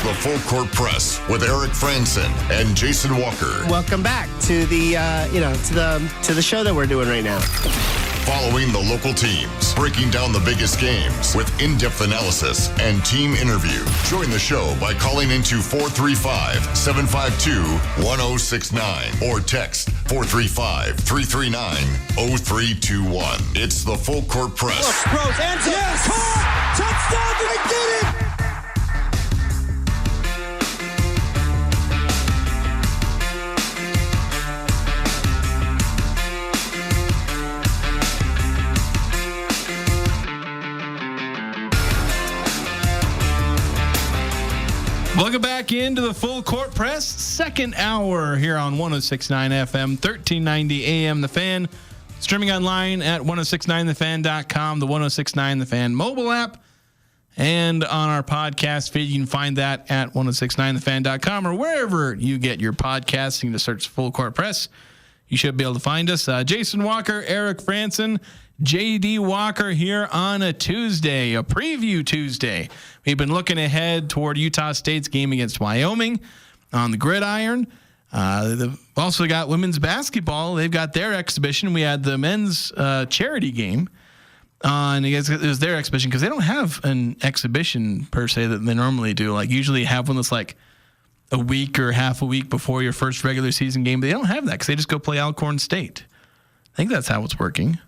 the Full Court Press with Eric Frandsen and Jason Walker. Welcome back to the to the show that we're doing right now. Following the local teams, breaking down the biggest games with in-depth analysis and team interview. Join the show by calling into 435-752-1069 or text 435-339-0321. It's the Full Court Press. Rose, ends it. Yes! Caught! Touchdown! They did it! Welcome back into the Full Court Press, second hour here on 106.9 FM, 1390 AM The Fan. Streaming online at 1069thefan.com, the 1069 The Fan mobile app, and on our podcast feed. You can find that at 1069thefan.com or wherever you get your podcasts. You can just search Full Court Press. You should be able to find us. Jason Walker, Eric Frandsen, J.D. Walker here on a Tuesday, a preview Tuesday. We've been looking ahead toward Utah State's game against Wyoming on the gridiron. They've also got women's basketball. They've got their exhibition. We had the men's charity game on. I guess it was their exhibition because they don't have an exhibition per se that they normally do. Like usually have one that's like a week or half a week before your first regular season game. But they don't have that because they just go play Alcorn State. I think that's how it's working.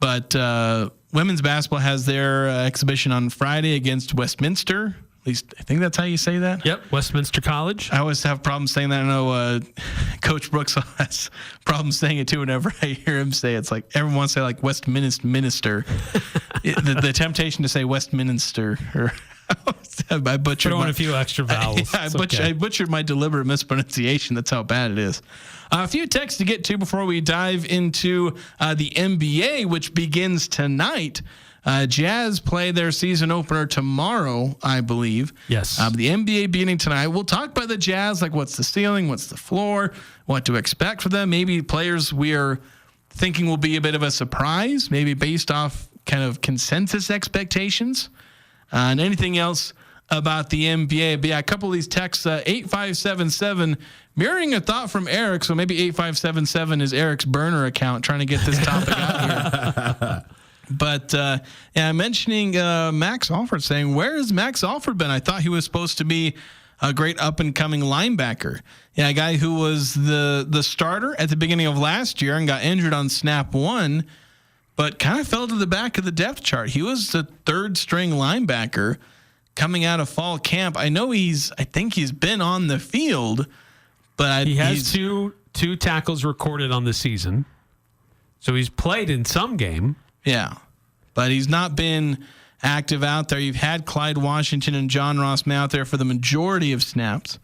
But women's basketball has their exhibition on Friday against Westminster. At least I think that's how you say that. Yep, Westminster College. I always have problems saying that. I know Coach Brooks has problems saying it too whenever I hear him say it. It's like everyone wants to say like Westminster. the temptation to say Westminster. Or I butchered Throw in a few extra vowels. I butchered my deliberate mispronunciation. That's how bad it is. A few texts to get to before we dive into the NBA, which begins tonight. Jazz play their season opener tomorrow, I believe. Yes. The NBA beginning tonight. We'll talk about the Jazz, like what's the ceiling, what's the floor, what to expect for them. Maybe players we are thinking will be a bit of a surprise, maybe based off kind of consensus expectations. And anything else about the NBA. But yeah, a couple of these texts, 8577, mirroring a thought from Eric. So maybe 8577 is Eric's burner account trying to get this topic out here. But yeah, mentioning Max Alford, saying, where has Max Alford been? I thought he was supposed to be a great up-and-coming linebacker. Yeah, a guy who was the starter at the beginning of last year and got injured on snap one, but kind of fell to the back of the depth chart. He was the third-string linebacker coming out of fall camp. I think he's been on the field, but he has two tackles recorded on the season. So he's played in some game. Yeah, but he's not been active out there. You've had Clyde Washington and John Ross May out there for the majority of snaps.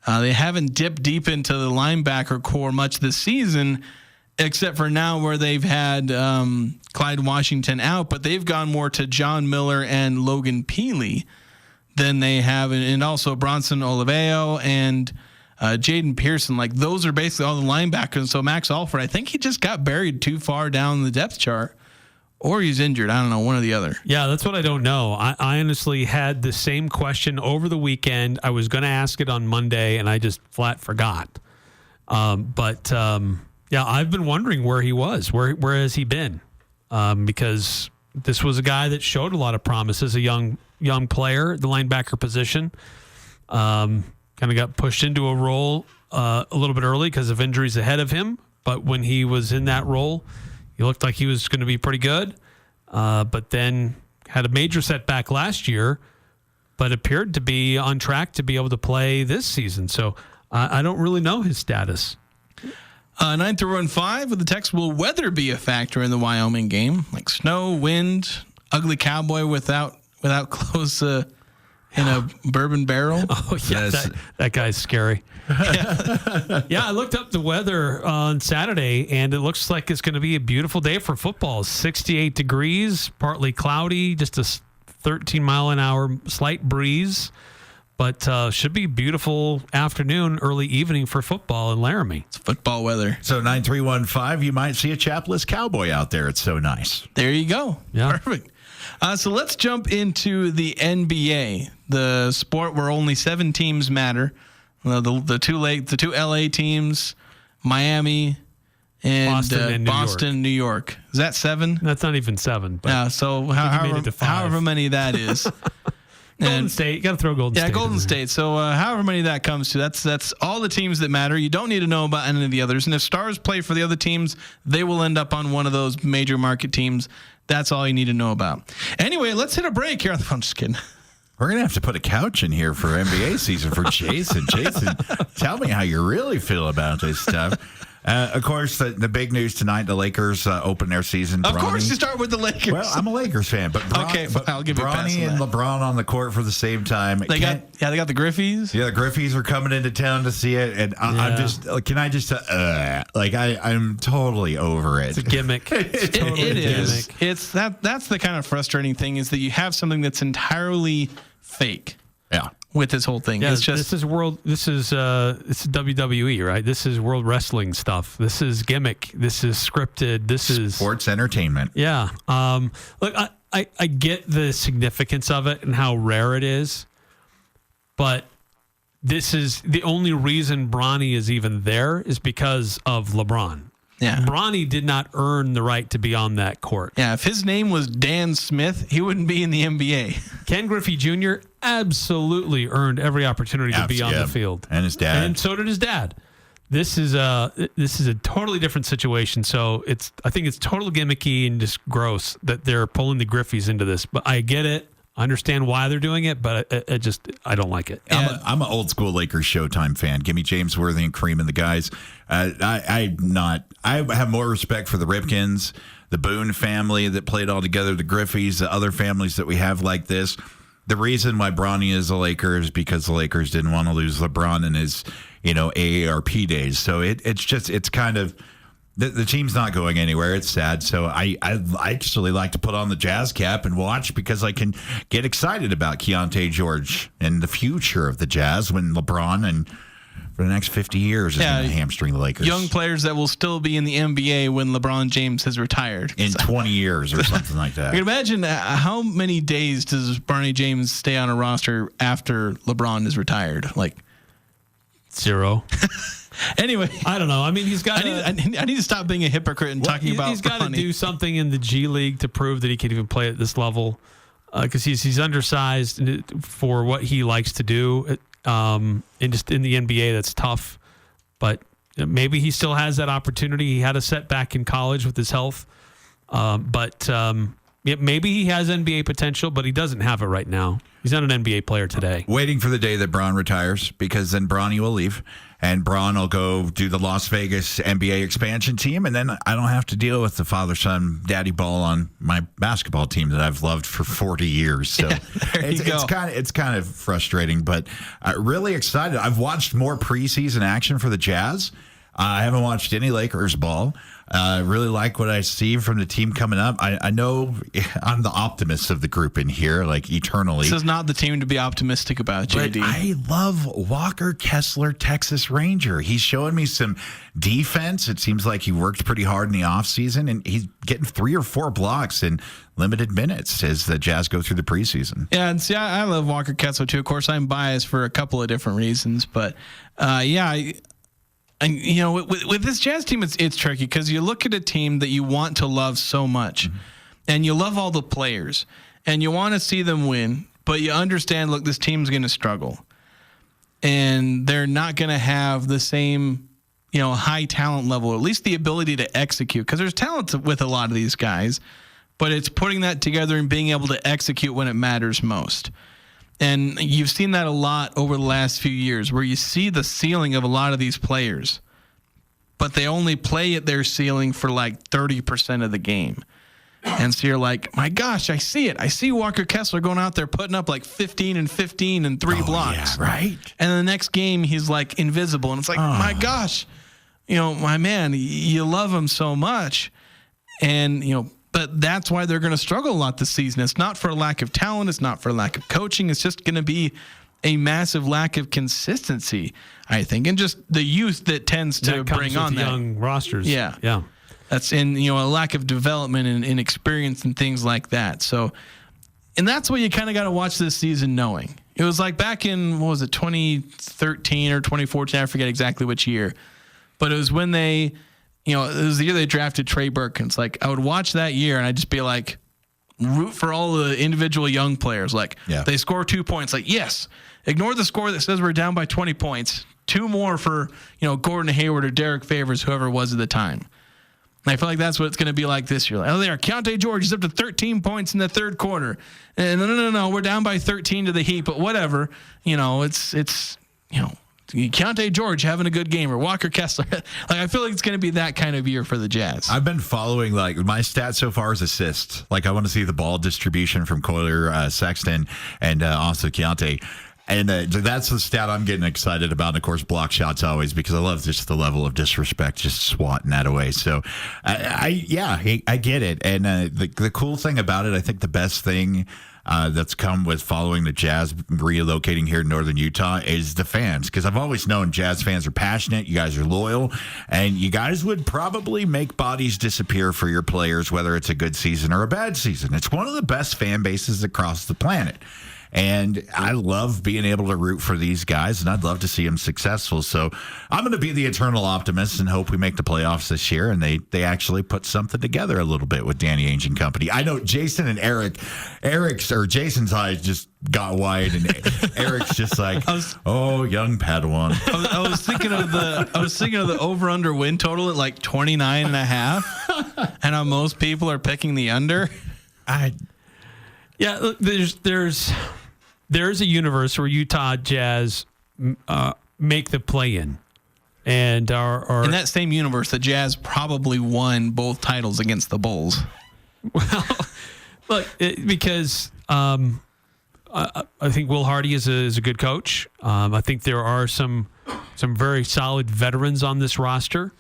They haven't dipped deep into the linebacker core much this season, except for now where they've had Clyde Washington out, but they've gone more to John Miller and Logan Peely than they have, and also Bronson Oliveo and Jaden Pearson. Like, those are basically all the linebackers. So Max Alford, I think he just got buried too far down the depth chart, or he's injured. I don't know, one or the other. Yeah, that's what I don't know. I honestly had the same question over the weekend. I was going to ask it on Monday, and I just flat forgot. Yeah, I've been wondering where he was. Where has he been? Because this was a guy that showed a lot of promise as a young player at the linebacker position. Kind of got pushed into a role a little bit early because of injuries ahead of him. But when he was in that role, he looked like he was going to be pretty good. But then had a major setback last year, but appeared to be on track to be able to play this season. So I don't really know his status. 9-1-5 with the text, will weather be a factor in the Wyoming game? Like snow, wind, ugly cowboy without clothes in a bourbon barrel? Oh, yeah, that guy's scary. Yeah, I looked up the weather on Saturday, and it looks like it's going to be a beautiful day for football. 68 degrees, partly cloudy, just a 13-mile-an-hour slight breeze. But should be beautiful afternoon, early evening for football in Laramie. It's football weather. So 9315, you might see a chapless cowboy out there. It's so nice. There you go. Yeah. Perfect. So let's jump into the NBA, the sport where only 7 teams matter. The two LA teams, Miami, and Boston, New York. Is that 7? That's not even 7. But yeah. So however many that is. Golden State, you got to throw Golden State. Yeah, Golden State. So however many that comes to, that's all the teams that matter. You don't need to know about any of the others. And if stars play for the other teams, they will end up on one of those major market teams. That's all you need to know about. Anyway, let's hit a break here on the phone. Just kidding. We're going to have to put a couch in here for NBA season for Jason. Jason, tell me how you really feel about this stuff. Of course, the big news tonight, the Lakers open their season. Of course, you start with the Lakers. Well, I'm a Lakers fan, but I'll give you a pass on Bronny and that. LeBron on the court for the same time. They got the Griffeys. Yeah, the Griffeys are coming into town to see it, and I'm totally over it. It's a gimmick. It is. It's that's the kind of frustrating thing is that you have something that's entirely fake. Yeah. With this whole thing, yeah, it's just it's WWE, right? This is World Wrestling stuff. This is gimmick. This is scripted. This is sports entertainment. Yeah. Look, I get the significance of it and how rare it is, but this is the only reason Bronny is even there is because of LeBron. Yeah. Bronny did not earn the right to be on that court. Yeah, if his name was Dan Smith, he wouldn't be in the NBA. Ken Griffey Jr. absolutely earned every opportunity to be on the field. And his dad. And so did his dad. This is a totally different situation. So I think it's total gimmicky and just gross that they're pulling the Griffeys into this. But I get it. I understand why they're doing it, but I don't like it. I'm an old school Lakers Showtime fan. Give me James Worthy and Kareem and the guys. I have more respect for the Ripkins, the Boone family that played all together, the Griffeys, the other families that we have like this. The reason why Bronny is a Laker is because the Lakers didn't want to lose LeBron in his, AARP days. So it's kind of. The team's not going anywhere. It's sad. So I actually like to put on the Jazz cap and watch because I can get excited about Keontae George and the future of the Jazz when LeBron and for the next 50 years is going to hamstring the Lakers. Young players that will still be in the NBA when LeBron James has retired. In 20 years or something like that. You can imagine how many days does Bronny James stay on a roster after LeBron is retired? Like 0. Anyway, I don't know. I mean, he's got. I need to stop being a hypocrite and talking about. He's got to do something in the G League to prove that he can even play at this level, because he's undersized for what he likes to do. And just in the NBA, that's tough. But maybe he still has that opportunity. He had a setback in college with his health, but maybe he has NBA potential, but he doesn't have it right now. He's not an NBA player today. Waiting for the day that Bron retires, because then Bronny will leave. And Bron will go do the Las Vegas NBA expansion team, and then I don't have to deal with the father-son daddy ball on my basketball team that I've loved for 40 years. So it's kind of frustrating, but really excited. I've watched more preseason action for the Jazz. I haven't watched any Lakers ball. I really like what I see from the team coming up. I know I'm the optimist of the group in here, like eternally. This is not the team to be optimistic about, JD. But I love Walker Kessler, Texas Ranger. He's showing me some defense. It seems like he worked pretty hard in the offseason, and he's getting 3 or 4 blocks in limited minutes as the Jazz go through the preseason. Yeah, and see, I love Walker Kessler, too. Of course, I'm biased for a couple of different reasons, but and with this Jazz team, it's tricky because you look at a team that you want to love so much, and you love all the players, and you want to see them win, but you understand, look, this team's going to struggle, and they're not going to have the same, high talent level, or at least the ability to execute, because there's talent with a lot of these guys, but it's putting that together and being able to execute when it matters most. And you've seen that a lot over the last few years where you see the ceiling of a lot of these players, but they only play at their ceiling for like 30% of the game. And so you're like, my gosh, I see it. I see Walker Kessler going out there putting up like 15 and 15 and 3 blocks. Yeah, right. And the next game, he's like invisible. And it's like, my gosh, my man, you love him so much. And, but that's why they're going to struggle a lot this season. It's not for a lack of talent. It's not for a lack of coaching. It's just going to be a massive lack of consistency, I think, and just the youth that tends to bring on that young rosters. Yeah. That's in, a lack of development and experience and things like that. So, and that's what you kind of got to watch this season knowing. It was like back in, 2013 or 2014, I forget exactly which year, but it was when it was the year they drafted Trey Burke. And it's like, I would watch that year and I'd just be like, root for all the individual young players. Like, they score 2 points. Like, yes, ignore the score that says we're down by 20 points. 2 more for, Gordon Hayward or Derek Favors, whoever it was at the time. And I feel like that's what it's going to be like this year. Like, oh, there, Keontae George is up to 13 points in the third quarter. And no, we're down by 13 to the Heat, but whatever. It's Keontae George having a good game, or Walker Kessler. Like, I feel like it's going to be that kind of year for the Jazz. I've been following, like, my stat so far is assists. Like, I want to see the ball distribution from Coyler, Sexton, and also Keontae. And that's the stat I'm getting excited about. And, of course, block shots always, because I love just the level of disrespect, just swatting that away. So, I get it. And the cool thing about it, I think the best thing that's come with following the Jazz relocating here in northern Utah is the fans, because I've always known Jazz fans are passionate. You guys are loyal, and you guys would probably make bodies disappear for your players, whether it's a good season or a bad season. It's one of the best fan bases across the planet. And I love being able to root for these guys, and I'd love to see them successful. So I'm going to be the eternal optimist and hope we make the playoffs this year, and they actually put something together a little bit with Danny Ainge and company. I know Jason and Jason's eyes just got wide, and Eric's just like, young Padawan. I was thinking of the over-under win total at like 29.5, and how most people are picking the under. Yeah, look, there's a universe where Utah Jazz make the play-in, and are in that same universe, the Jazz probably won both titles against the Bulls. Well, look, because I think Will Hardy is a good coach. I think there are some very solid veterans on this roster,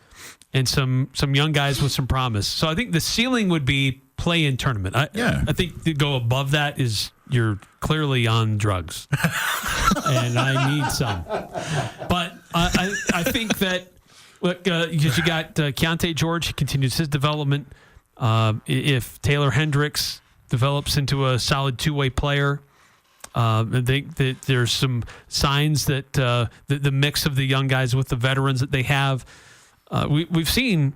and some young guys with some promise. So I think the ceiling would be play-in tournament. I think to go above that is you're clearly on drugs, and I need some. But I think that, look, because you got Keontae George, he continues his development. If Taylor Hendricks develops into a solid two-way player, I think that there's some signs that the mix of the young guys with the veterans that they have, we've seen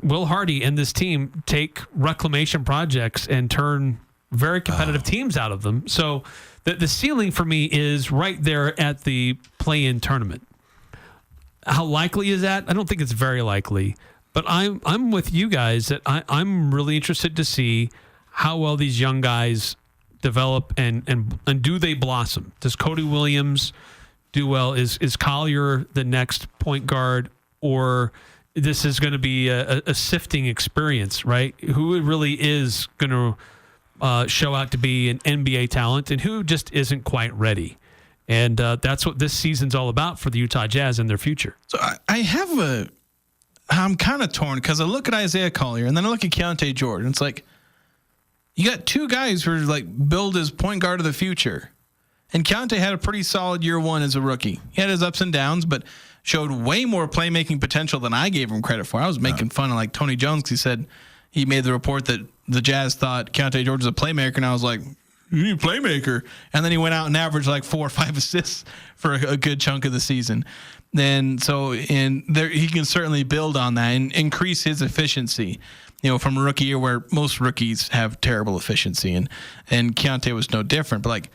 Will Hardy and this team take reclamation projects and turn very competitive teams out of them. So the ceiling for me is right there at the play-in tournament. How likely is that? I don't think it's very likely. But I'm with you guys that I'm really interested to see how well these young guys develop and do they blossom. Does Cody Williams do well? Is Collier the next point guard, or this is going to be a sifting experience, right? Who really is going to show out to be an NBA talent and who just isn't quite ready? And that's what this season's all about for the Utah Jazz and their future. So I'm kind of torn because I look at Isaiah Collier and then I look at Keontae George, and it's like, you got two guys who are like billed as point guard of the future. And Keontae had a pretty solid year one as a rookie. He had his ups and downs, but showed way more playmaking potential than I gave him credit for. I was making fun of like Tony Jones because he said he made the report that the Jazz thought Keontae George was a playmaker, and I was like, you need a playmaker. And then he went out and averaged like 4 or 5 assists for a good chunk of the season. Then he can certainly build on that and increase his efficiency. From a rookie year where most rookies have terrible efficiency, and Keontae was no different. But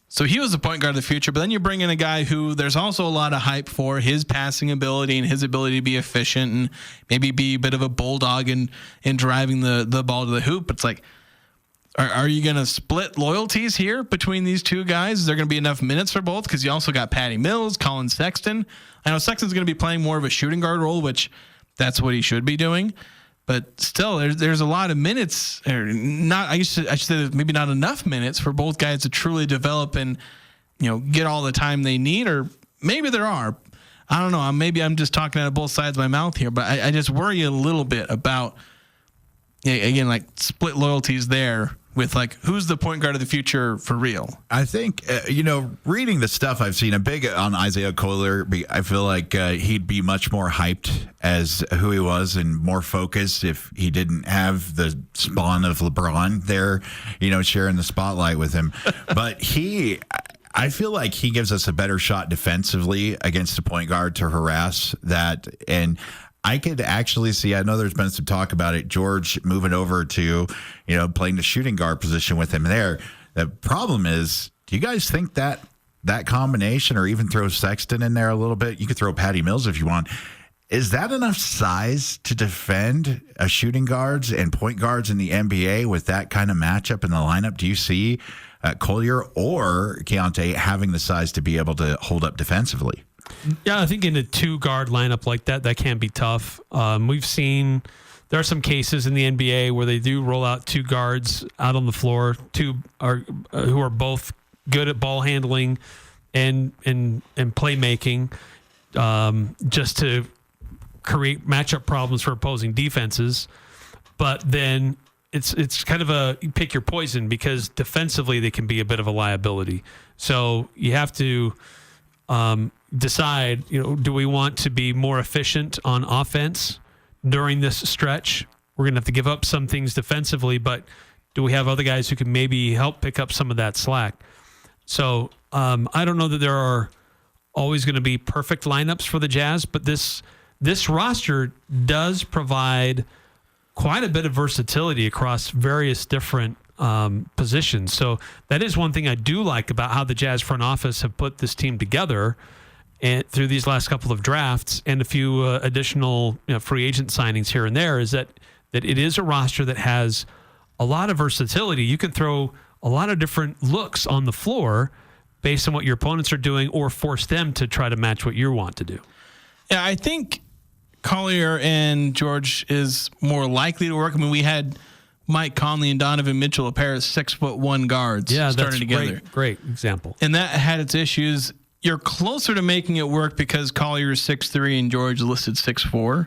so he was the point guard of the future, but then you bring in a guy who there's also a lot of hype for his passing ability and his ability to be efficient and maybe be a bit of a bulldog in driving the ball to the hoop. It's like, are you going to split loyalties here between these two guys? Is there going to be enough minutes for both? Because you also got Patty Mills, Colin Sexton. I know Sexton's going to be playing more of a shooting guard role, which that's what he should be doing. But still, there's a lot of minutes, or not. I should say maybe not enough minutes for both guys to truly develop and get all the time they need. Or maybe there are. I don't know. Maybe I'm just talking out of both sides of my mouth here. But I just worry a little bit about, again, like split loyalties there with like who's the point guard of the future for real. I think, reading the stuff I've seen, I'm big on Isaiah Kohler. I feel like he'd be much more hyped as who he was and more focused if he didn't have the spawn of LeBron there, sharing the spotlight with him. But I feel like he gives us a better shot defensively against the point guard to harass that. And I could actually see, I know there's been some talk about it, George moving over to, playing the shooting guard position with him there. The problem is, do you guys think that combination, or even throw Sexton in there a little bit? You could throw Patty Mills if you want. Is that enough size to defend a shooting guards and point guards in the NBA with that kind of matchup in the lineup? Do you see Collier or Keontae having the size to be able to hold up defensively? Yeah, I think in a 2-guard lineup like that can be tough. We've seen there are some cases in the NBA where they do roll out 2 guards out on the floor, who are both good at ball handling and playmaking, just to create matchup problems for opposing defenses. But then it's kind of a pick your poison, because defensively they can be a bit of a liability. So you have to decide, do we want to be more efficient on offense during this stretch? We're going to have to give up some things defensively, but do we have other guys who can maybe help pick up some of that slack? So I don't know that there are always going to be perfect lineups for the Jazz, but this roster does provide quite a bit of versatility across various different positions. So that is one thing I do like about how the Jazz front office have put this team together and through these last couple of drafts and a few additional free agent signings here and there, is that it is a roster that has a lot of versatility. You can throw a lot of different looks on the floor based on what your opponents are doing, or force them to try to match what you want to do. Yeah, I think Collier and George is more likely to work. I mean, we had Mike Conley and Donovan Mitchell, a pair of 6'1" guards, starting together. Great example. And that had its issues. You're closer to making it work because Collier is 6'3" and George listed 6'4",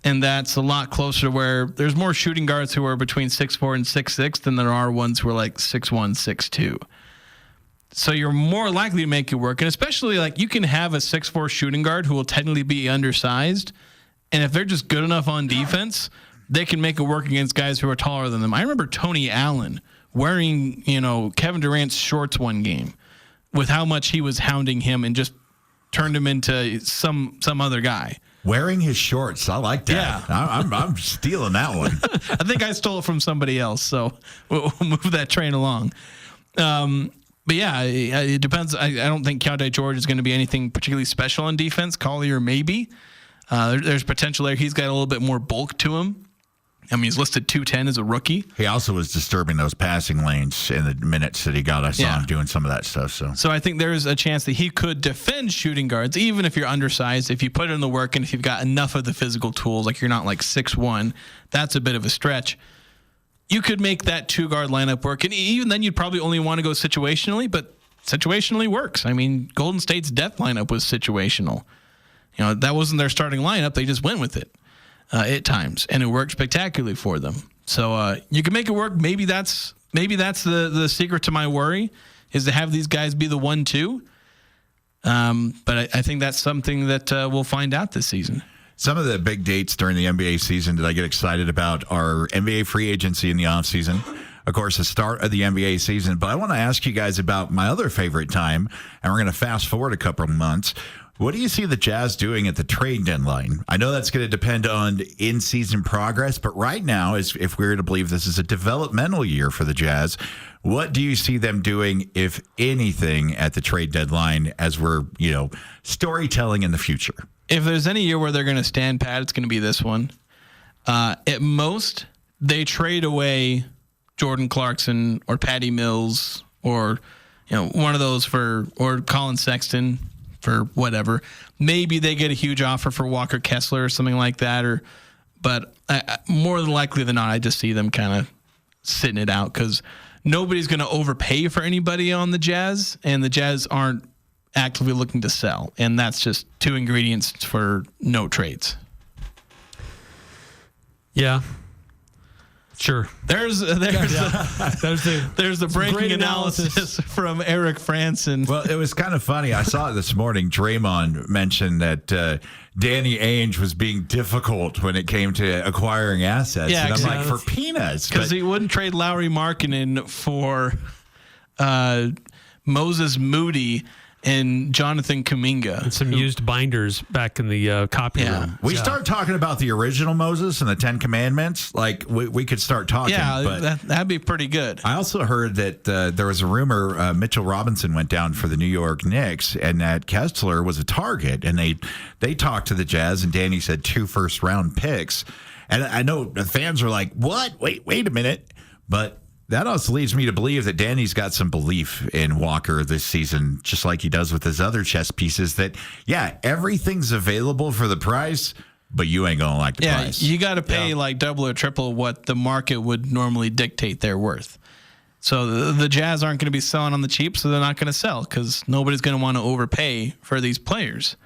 and that's a lot closer to where there's more shooting guards who are between 6'4" and 6'6" than there are ones who are like 6'1", 6'2". So you're more likely to make it work, and especially like you can have a 6'4" shooting guard who will technically be undersized, and if they're just good enough on defense, they can make it work against guys who are taller than them. I remember Tony Allen wearing, Kevin Durant's shorts one game with how much he was hounding him and just turned him into some other guy. Wearing his shorts. I like that. Yeah. I'm stealing that one. I think I stole it from somebody else, so we'll move that train along. But yeah, it depends. I don't think Keontae George is going to be anything particularly special on defense. Collier maybe. There's potential there. He's got a little bit more bulk to him. I mean, he's listed 210 as a rookie. He also was disturbing those passing lanes in the minutes that he got. I saw him doing some of that stuff. So I think there's a chance that he could defend shooting guards, even if you're undersized, if you put in the work and if you've got enough of the physical tools, like you're not like 6'1", that's a bit of a stretch. You could make that 2-guard lineup work. And even then, you'd probably only want to go situationally, but situationally works. I mean, Golden State's depth lineup was situational. That wasn't their starting lineup. They just went with it at times, and it worked spectacularly for them. So you can make it work. Maybe that's the secret to my worry, is to have these guys be the 1-2. But I think that's something that we'll find out this season. Some of the big dates during the NBA season that I get excited about are NBA free agency in the offseason. Of course, the start of the NBA season. But I want to ask you guys about my other favorite time, and we're going to fast forward a couple of months. What do you see the Jazz doing at the trade deadline? I know that's going to depend on in-season progress, but right now, if we're to believe this is a developmental year for the Jazz, what do you see them doing, if anything, at the trade deadline as we're, storytelling in the future? If there's any year where they're going to stand pat, it's going to be this one. At most, they trade away Jordan Clarkson or Patty Mills or one of those or Colin Sexton for whatever. Maybe they get a huge offer for Walker Kessler or something like that. But more than likely than not, I just see them kind of sitting it out because nobody's going to overpay for anybody on the Jazz, and the Jazz aren't actively looking to sell, and that's just two ingredients for no trades. Yeah. Sure. There's the breaking great analysis from Eric Frandsen. Well, it was kind of funny. I saw it this morning. Draymond mentioned that Danny Ainge was being difficult when it came to acquiring assets. Yeah, and I'm exactly. like, for peanuts. Because he wouldn't trade Lauri Markkanen for Moses Moody and Jonathan Kuminga. And some used binders back in the copy room. We start talking about the original Moses and the 10 Commandments, like we could start talking. Yeah, but that'd be pretty good. I also heard that there was a rumor Mitchell Robinson went down for the New York Knicks and that Kessler was a target. And they talked to the Jazz, and Danny said 2 first-round picks. And I know the fans are like, what? Wait a minute. But that also leads me to believe that Danny's got some belief in Walker this season, just like he does with his other chess pieces, that, yeah, everything's available for the price, but you ain't going to like the price. You got to pay like double or triple what the market would normally dictate their worth. So the Jazz aren't going to be selling on the cheap, so they're not going to sell because nobody's going to want to overpay for these players.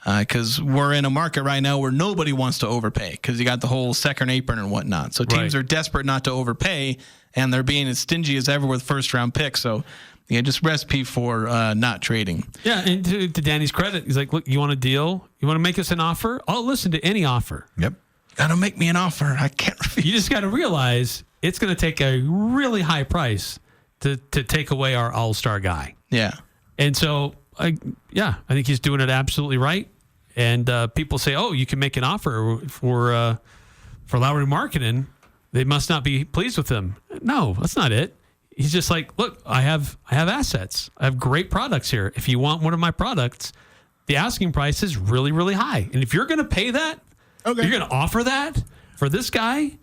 Because we're in a market right now where nobody wants to overpay because you got the whole second apron and whatnot. So teams are desperate not to overpay, and they're being as stingy as ever with first-round picks. So, yeah, just recipe for not trading. Yeah, and to Danny's credit, he's like, look, you want a deal? You want to make us an offer? I'll listen to any offer. Yep. Got to make me an offer. I can't refuse. You just got to realize it's going to take a really high price to take away our all-star guy. Yeah. And so, I think he's doing it absolutely right. And people say, "Oh, you can make an offer for Lauri Markkanen. They must not be pleased with him." No, that's not it. He's just like, "Look, I have assets. I have great products here. If you want one of my products, the asking price is really, really high. And if you're going to pay that, you're going to offer that for this guy.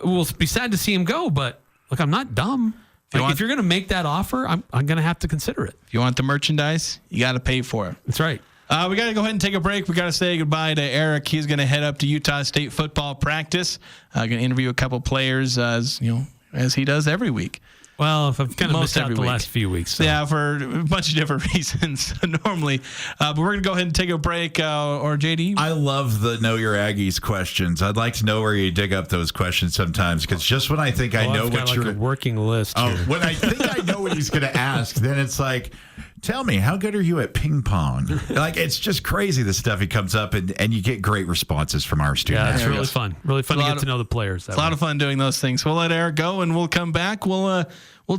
We'll be sad to see him go, but look, I'm not dumb." If you're going to make that offer, I'm going to have to consider it. If you want the merchandise, you got to pay for it. That's right. We got to go ahead and take a break. We got to say goodbye to Eric. He's going to head up to Utah State football practice. Going to interview a couple players, as he does every week. Well, if I've kind of missed out the week. last few weeks. So. Yeah, for a bunch of different reasons normally. But we're going to go ahead and take a break. Or JD? I love the Know Your Aggies questions. I'd like to know where you dig up those questions sometimes, because just when I think I know I've got what you're... a working list here. When I think I know what he's going to ask, then it's like, tell me, how good are you at ping pong? Like, it's just crazy the stuff he comes up, and you get great responses from our students. Yeah, it's really fun. Really fun to get to know the players. It's a lot of fun doing those things. We'll let Eric go, and we'll come back. We'll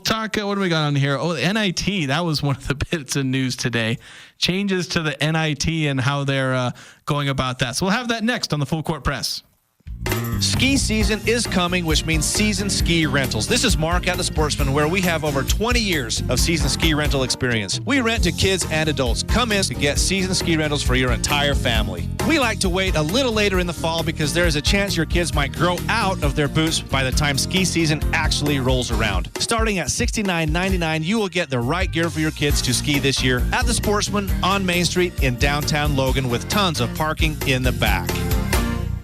talk. What do we got on here? Oh, the NIT. That was one of the bits of news today. Changes to the NIT and how they're going about that. So we'll have that next on the Full Court Press. Ski season is coming, which means Season Ski Rentals. This is Mark at the Sportsman, where we have over 20 years of season ski rental experience. We rent to kids and adults. Come in to get season ski rentals for your entire family. We like to wait a little later in the fall because there is a chance your kids might grow out of their boots by the time ski season actually rolls around. Starting at $69.99, you will get the right gear for your kids to ski this year at the Sportsman on Main Street in downtown Logan, with tons of parking in the back.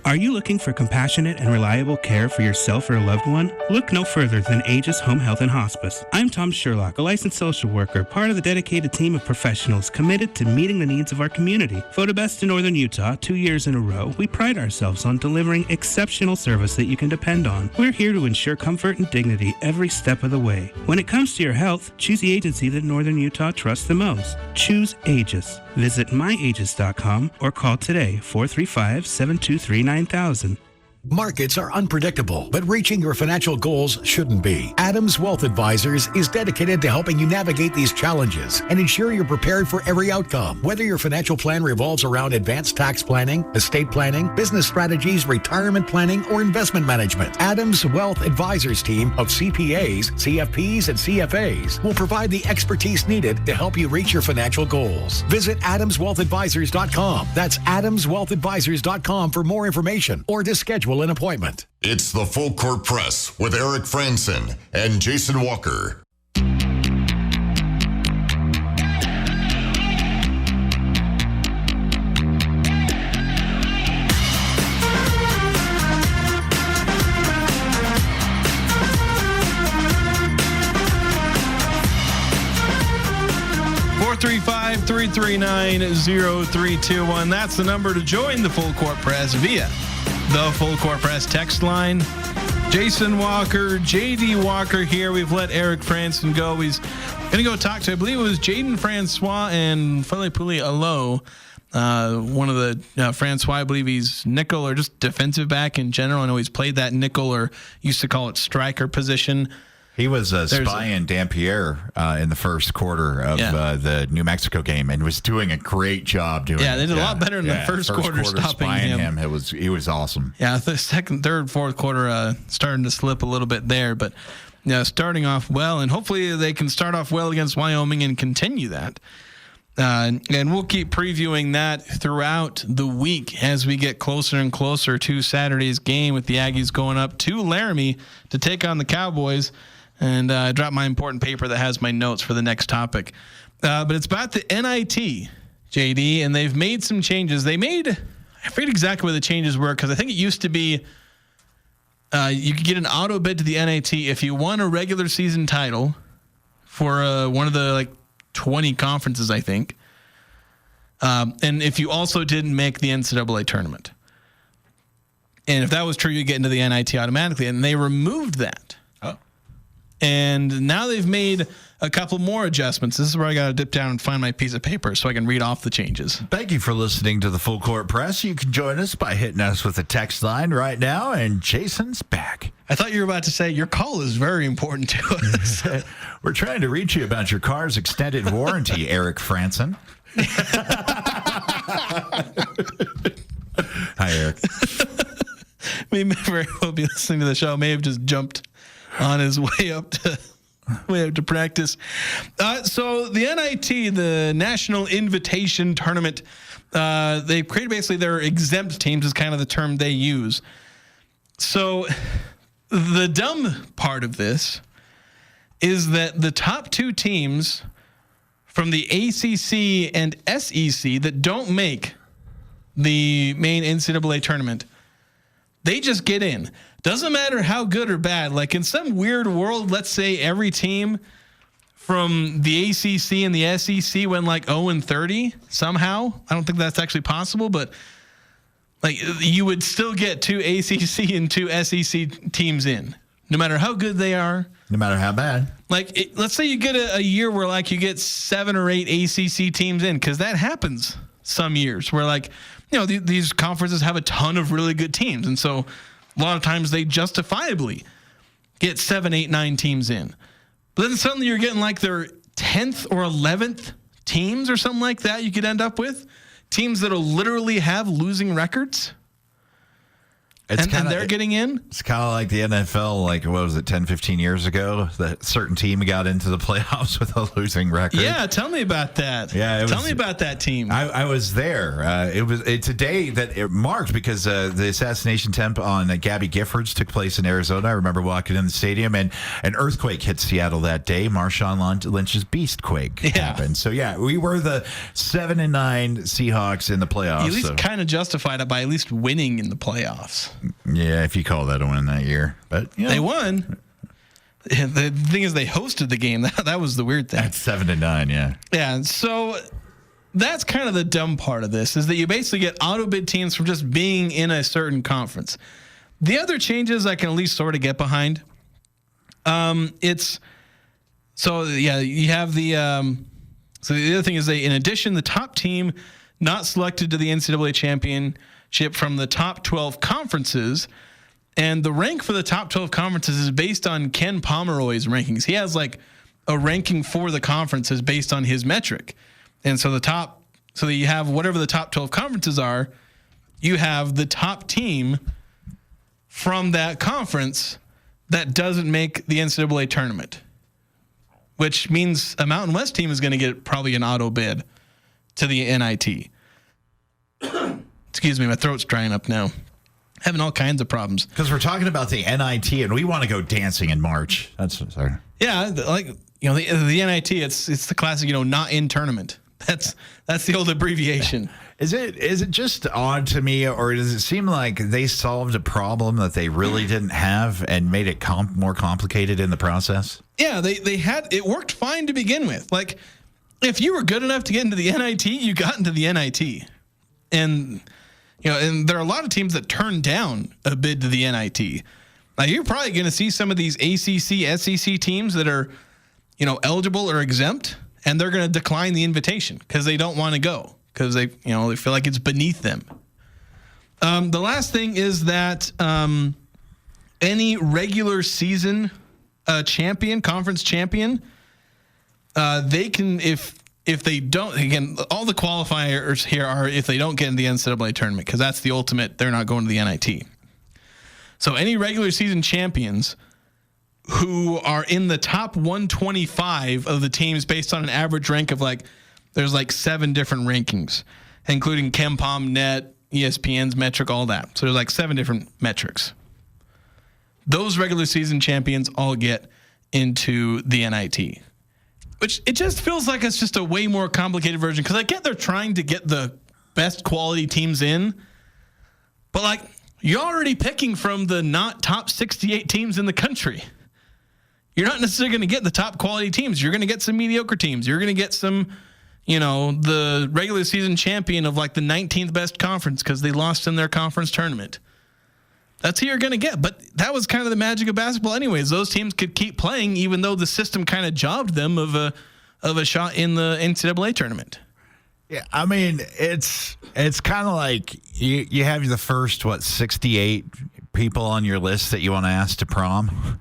Are you looking for compassionate and reliable care for yourself or a loved one? Look no further than Aegis Home Health and Hospice. I'm Tom Sherlock, a licensed social worker, part of the dedicated team of professionals committed to meeting the needs of our community. Voted best in Northern Utah 2 years in a row, we pride ourselves on delivering exceptional service that you can depend on. We're here to ensure comfort and dignity every step of the way. When it comes to your health, choose the agency that Northern Utah trusts the most. Choose Aegis. Visit myaegis.com or call today 435-723-9000. Markets are unpredictable, but reaching your financial goals shouldn't be. Adams Wealth Advisors is dedicated to helping you navigate these challenges and ensure you're prepared for every outcome. Whether your financial plan revolves around advanced tax planning, estate planning, business strategies, retirement planning, or investment management, Adams Wealth Advisors team of CPAs, CFPs, and CFAs will provide the expertise needed to help you reach your financial goals. Visit AdamsWealthAdvisors.com. That's AdamsWealthAdvisors.com for more information or to schedule an appointment. It's the Full Court Press with Eric Frandsen and Jason Walker. (435) 339-0321. That's the number to join the Full Court Press via the Full Court Press text line. Jason Walker, JD Walker here. We've let Eric Frandsen go. He's going to go talk to, I believe it was Jaden Francois and Philippe Allo. One of the Francois, I believe he's nickel or just defensive back in general. I know he's played that nickel or used to call it striker position. He was spying Dampierre in the first quarter of the New Mexico game and was doing a great job doing it. Yeah, they did a lot better in the first quarter stopping him. He was awesome. Yeah, the second, third, fourth quarter starting to slip a little bit there. But starting off well, and hopefully they can start off well against Wyoming and continue that. And we'll keep previewing that throughout the week as we get closer and closer to Saturday's game with the Aggies going up to Laramie to take on the Cowboys. And I dropped my important paper that has my notes for the next topic. But it's about the NIT, JD, and they've made some changes. I forget exactly where the changes were because I think it used to be you could get an auto bid to the NIT if you won a regular season title for one of the 20 conferences, I think. And if you also didn't make the NCAA tournament. And if that was true, you get into the NIT automatically. And they removed that. And now they've made a couple more adjustments. This is where I got to dip down and find my piece of paper so I can read off the changes. Thank you for listening to the Full Court Press. You can join us by hitting us with a text line right now, and Jason's back. I thought you were about to say your call is very important to us. We're trying to reach you about your car's extended warranty, Eric Frandsen. Hi, Eric. May very well be listening to the show. May have just jumped on his way up to practice. So the NIT, the National Invitation Tournament, they created basically their exempt teams is kind of the term they use. So the dumb part of this is that the top two teams from the ACC and SEC that don't make the main NCAA tournament, they just get in. Doesn't matter how good or bad. Like in some weird world, let's say every team from the ACC and the SEC went 0-30 somehow. I don't think that's actually possible, but you would still get two ACC and two SEC teams in, no matter how good they are. No matter how bad. Let's say you get a year where you get 7 or 8 ACC teams in, because that happens some years where these conferences have a ton of really good teams, and so a lot of times they justifiably get 7, 8, 9 teams in. But then suddenly you're getting their 10th or 11th teams or something like that you could end up with. Teams that'll literally have losing records. And they're getting in? It's kind of like the NFL, what was it, 10, 15 years ago? That certain team got into the playoffs with a losing record. Yeah, tell me about that. Yeah, tell me about that team. I was there. It's a day that it marked because the assassination attempt on Gabby Giffords took place in Arizona. I remember walking in the stadium, and an earthquake hit Seattle that day. Marshawn Lynch's Beastquake happened. So, we were the 7-9 Seahawks in the playoffs. You at least kind of justified it by at least winning in the playoffs. Yeah, if you call that a win that year. But they won. The thing is, they hosted the game. That was the weird thing. That's 7-9, yeah. Yeah, so that's kind of the dumb part of this, is that you basically get auto bid teams from just being in a certain conference. The other changes I can at least sort of get behind. You have the so the other thing is in addition, the top team not selected to the NCAA championship from the top 12 conferences, and the rank for the top 12 conferences is based on Ken Pomeroy's rankings. He has a ranking for the conferences based on his metric. And so so that you have whatever the top 12 conferences are, you have the top team from that conference that doesn't make the NCAA tournament, which means a Mountain West team is going to get probably an auto bid to the NIT. Excuse me, my throat's drying up now. Having all kinds of problems. Because we're talking about the NIT, and we want to go dancing in March. That's sorry. Yeah, the NIT. It's the classic, not in tournament. That's the old abbreviation. Is it just odd to me, or does it seem like they solved a problem that they really didn't have and made it more complicated in the process? Yeah, they had it worked fine to begin with. If you were good enough to get into the NIT, you got into the NIT, and. And there are a lot of teams that turn down a bid to the NIT. Now you're probably going to see some of these ACC, SEC teams that are, eligible or exempt, and they're going to decline the invitation because they don't want to go because they feel like it's beneath them. The last thing is that any regular season conference champion, they can if they don't, again, all the qualifiers here are if they don't get in the NCAA tournament, because that's the ultimate, they're not going to the NIT. So any regular season champions who are in the top 125 of the teams based on an average rank of there's 7 different rankings, including KenPom, Net, ESPN's metric, all that. So there's 7 different metrics. Those regular season champions all get into the NIT. Which it just feels like it's just a way more complicated version, because I get they're trying to get the best quality teams in, but you're already picking from the not top 68 teams in the country. You're not necessarily going to get the top quality teams. You're going to get some mediocre teams. You're going to get some, the regular season champion of the 19th best conference because they lost in their conference tournament. That's who you're going to get. But that was kind of the magic of basketball anyways. Those teams could keep playing even though the system kind of jobbed them of a shot in the NCAA tournament. Yeah, I mean, it's kind of like you have the first, 68 people on your list that you want to ask to prom.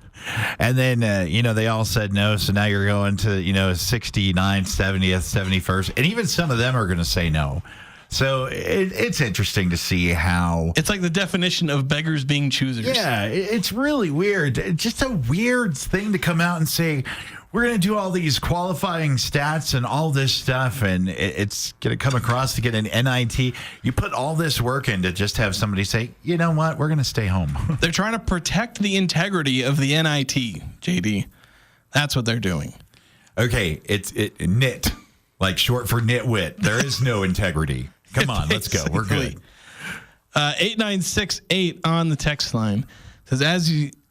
And then, they all said no. So now you're going to, 69th, 70th, 71st. And even some of them are going to say no. So it's interesting to see how... It's like the definition of beggars being choosers. Yeah, it's really weird. It's just a weird thing to come out and say, we're going to do all these qualifying stats and all this stuff, and it's going to come across to get an NIT. You put all this work in to just have somebody say, you know what, we're going to stay home. They're trying to protect the integrity of the NIT, JD. That's what they're doing. Okay, it's NIT, short for nitwit. There is no integrity. Come on, let's go. We're good. 8968 on the text line says,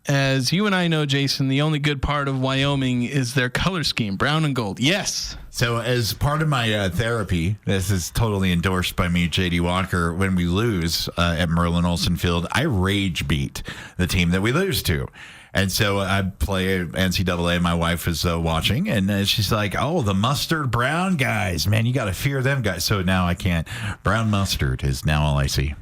as you and I know, Jason, the only good part of Wyoming is their color scheme, brown and gold. Yes. So as part of my therapy, this is totally endorsed by me, JD Walker, when we lose at Merlin Olsen Field, I rage beat the team that we lose to. And so I play NCAA. My wife is watching, and she's like, oh, the mustard brown guys. Man, you got to fear them guys. So now I can't. Brown mustard is now all I see.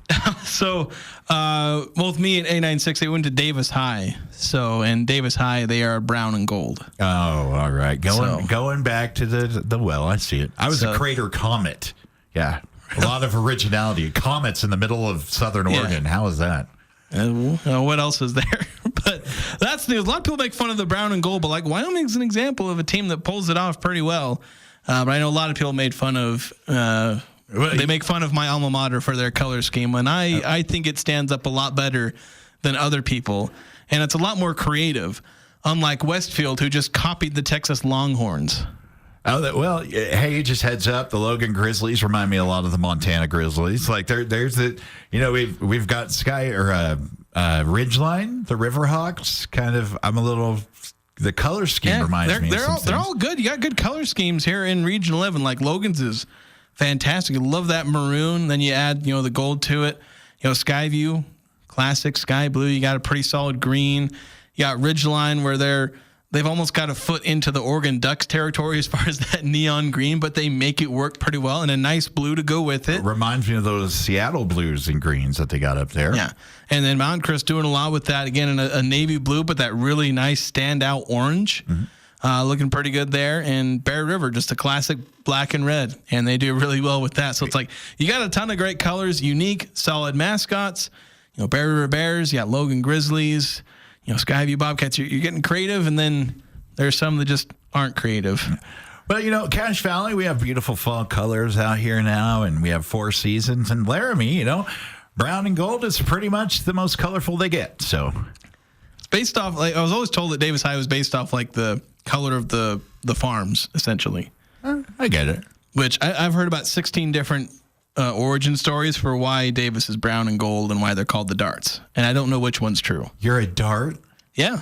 So both me and A96, they went to Davis High. And Davis High, they are brown and gold. Oh, all right. Going back to the well, I see it. I was a Crater Comet. Yeah. A lot of originality. Comets in the middle of Southern Oregon. How is that? What else is there? But that's news. A lot of people make fun of the brown and gold, but Wyoming's an example of a team that pulls it off pretty well. But I know a lot of people made fun of. They make fun of my alma mater for their color scheme, and I think it stands up a lot better than other people, and it's a lot more creative. Unlike Westfield, who just copied the Texas Longhorns. Oh, well, hey, just heads up. The Logan Grizzlies remind me a lot of the Montana Grizzlies. There's the, we've got Ridgeline, the Riverhawks. Kind of, the color scheme reminds me. They're all good. You got good color schemes here in Region 11. Logan's is fantastic. I love that maroon. Then you add, the gold to it. Skyview, classic sky blue. You got a pretty solid green. You got Ridgeline where they've almost got a foot into the Oregon Ducks territory as far as that neon green, but they make it work pretty well, and a nice blue to go with it. Reminds me of those Seattle blues and greens that they got up there. Yeah, and then Mount Chris doing a lot with that, again, in a navy blue, but that really nice standout orange. Mm-hmm. Looking pretty good there. And Bear River, just a classic black and red, and they do really well with that. So it's you got a ton of great colors, unique, solid mascots. Bear River Bears, you got Logan Grizzlies, Skyview Bobcats. You're getting creative, and then there's some that just aren't creative. But, Cache Valley, we have beautiful fall colors out here now, and we have 4 seasons. And Laramie, brown and gold is pretty much the most colorful they get. So it's based off, I was always told that Davis High was based off, the color of the farms, essentially. I get it. Which I've heard about 16 different origin stories for why Davis is brown and gold and why they're called the Darts. And I don't know which one's true. You're a Dart? Yeah.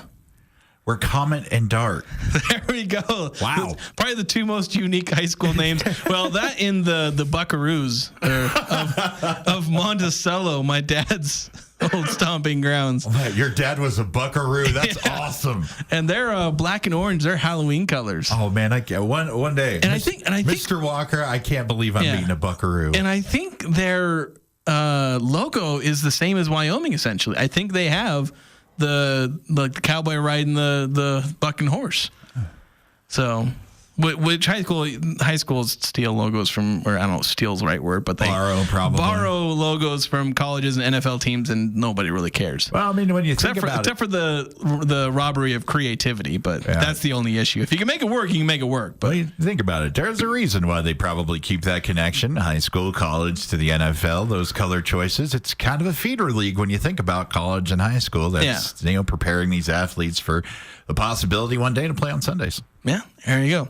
We're Comet and Dart. There we go. Wow. That's probably the 2 most unique high school names. Well, that in the Buckaroos of Monticello, my dad's old stomping grounds. Your dad was a buckaroo. That's awesome. And they're black and orange. They're Halloween colors. Oh man, one day. And I think Mr. Walker, I can't believe I'm beating a buckaroo. And I think their logo is the same as Wyoming. Essentially, I think they have the cowboy riding the bucking horse. So. Which high schools steal logos from, or I don't know, steal's the right word, but they borrow logos from colleges and NFL teams, and nobody really cares. Well, I mean, when you think about it, except for the robbery of creativity, but that's the only issue. If you can make it work, you can make it work. But you think about it, there's a reason why they probably keep that connection, high school, college to the NFL. Those color choices, it's kind of a feeder league when you think about college and high school. That's preparing these athletes for the possibility one day to play on Sundays. Yeah, there you go.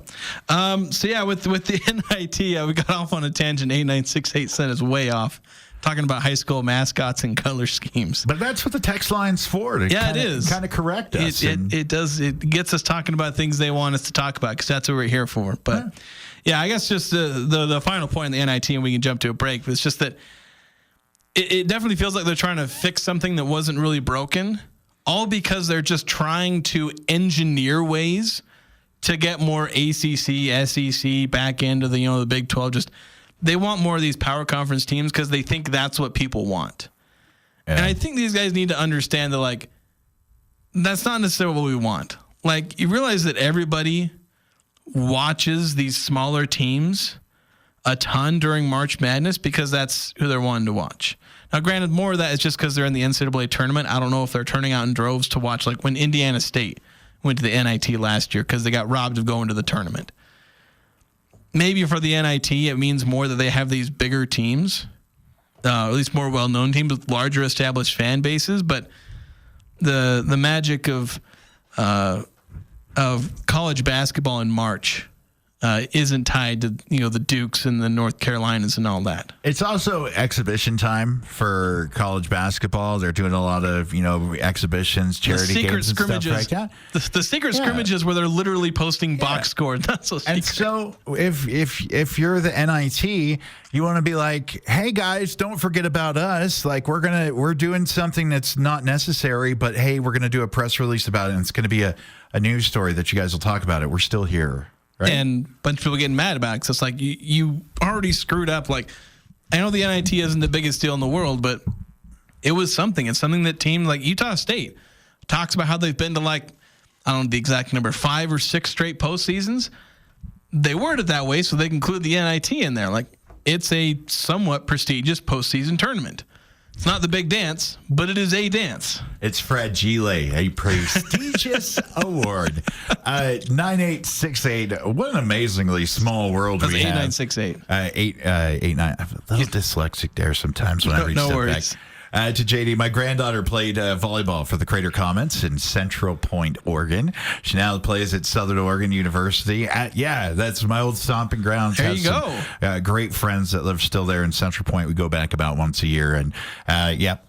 With the NIT, we got off on a tangent. 8968 sent us way off, talking about high school mascots and color schemes. But that's what the text line's for. It is kind of correct us. It does. It gets us talking about things they want us to talk about, because that's what we're here for. But I guess just the final point in the NIT, and we can jump to a break. But it's just that it definitely feels like they're trying to fix something that wasn't really broken, all because they're just trying to engineer ways to get more ACC, SEC back into the Big 12. Just they want more of these power conference teams because they think that's what people want. Yeah. And I think these guys need to understand that that's not necessarily what we want. You realize that everybody watches these smaller teams a ton during March Madness because that's who they're wanting to watch. Now, granted, more of that is just because they're in the NCAA tournament. I don't know if they're turning out in droves to watch, when Indiana State went to the NIT last year because they got robbed of going to the tournament. Maybe for the NIT, it means more that they have these bigger teams, at least more well-known teams with larger established fan bases. But the magic of college basketball in March isn't tied to the Dukes and the North Carolinas and all that. It's also exhibition time for college basketball. They're doing a lot of exhibitions, charity games, and stuff like that. The secret scrimmages where they're literally posting box scores. Not so secret. And so if you're the NIT, you want to be like, hey guys, don't forget about us. We're doing something that's not necessary, but hey, we're gonna do a press release about it, and it's gonna be a news story that you guys will talk about it. We're still here. Right. And a bunch of people getting mad about it because it's you already screwed up. I know the NIT isn't the biggest deal in the world, but it was something. It's something that team like Utah State talks about how they've been to I don't know the exact number, 5 or 6 straight postseasons. They word it that way so they can include the NIT in there. It's a somewhat prestigious postseason tournament. It's not the big dance, but it is a dance. It's Fragile, a prestigious award. 9868. What an amazingly small world we have. 8968. 889. I'm a little dyslexic there sometimes when I reach that worries. back. To JD, my granddaughter played volleyball for the Crater Comets in Central Point, Oregon. She now plays at Southern Oregon University. That's my old stomping grounds. There you go. Great friends that live still there in Central Point. We go back about once a year. And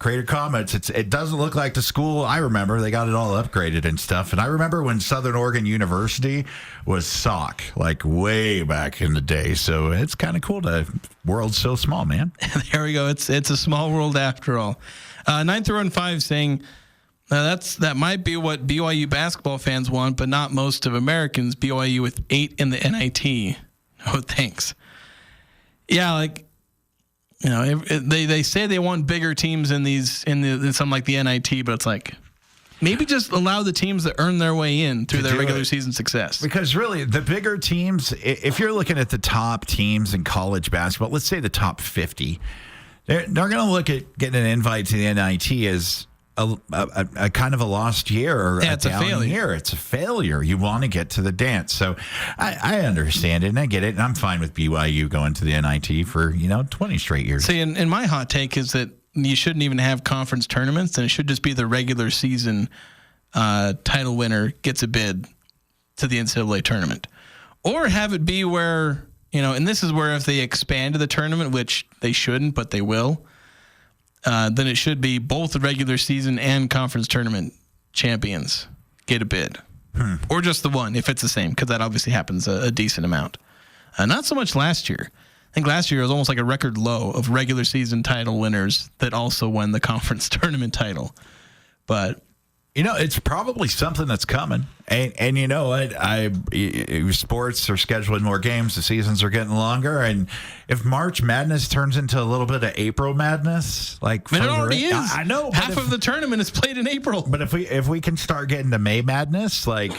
Crater Comets, it doesn't look like the school I remember. They got it all upgraded and stuff. And I remember when Southern Oregon University was SOC, way back in the day. So it's kind of cool. The world's so small, man. There we go. It's a small world after all. 9-5 saying that might be what BYU basketball fans want, but not most of Americans. BYU with 8 in the NIT. Oh, thanks. Yeah, they say they want bigger teams in something like the NIT, but it's maybe just allow the teams that earn their way in through their regular season success. Because really, the bigger teams, if you're looking at the top teams in college basketball, let's say the top 50, they're going to look at getting an invite to the NIT as a kind of a lost year or a down year. It's a failure. You want to get to the dance. So I understand it and I get it. And I'm fine with BYU going to the NIT for, 20 straight years. See, and my hot take is that you shouldn't even have conference tournaments, and it should just be the regular season title winner gets a bid to the NCAA tournament. Or have it be where, and this is where if they expand to the tournament, which they shouldn't, but they will, then it should be both the regular season and conference tournament champions get a bid. Or just the one, if it's the same, because that obviously happens a decent amount. Not so much last year. think last year it was almost like a record low of regular season title winners that also won the conference tournament title. But it's probably something that's coming. And you know what? Sports are scheduling more games. The seasons are getting longer. And if March Madness turns into a little bit of April Madness, like it already is. I know. Half of the tournament is played in April. But if we can start getting to May Madness, like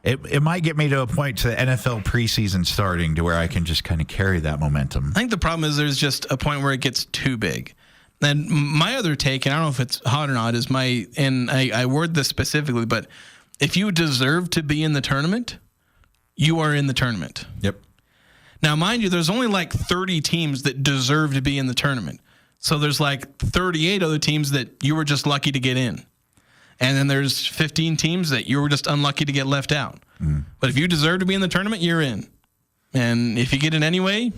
it might get me to a point to the NFL preseason starting to where I can just kind of carry that momentum. I think the problem is there's just a point where it gets too big. And my other take, and I don't know if it's hot or not, is I word this specifically, but if you deserve to be in the tournament, you are in the tournament. Yep. Now, mind you, there's only like 30 teams that deserve to be in the tournament. So there's like 38 other teams that you were just lucky to get in. And then there's 15 teams that you were just unlucky to get left out. But if you deserve to be in the tournament, you're in. And if you get in anyway,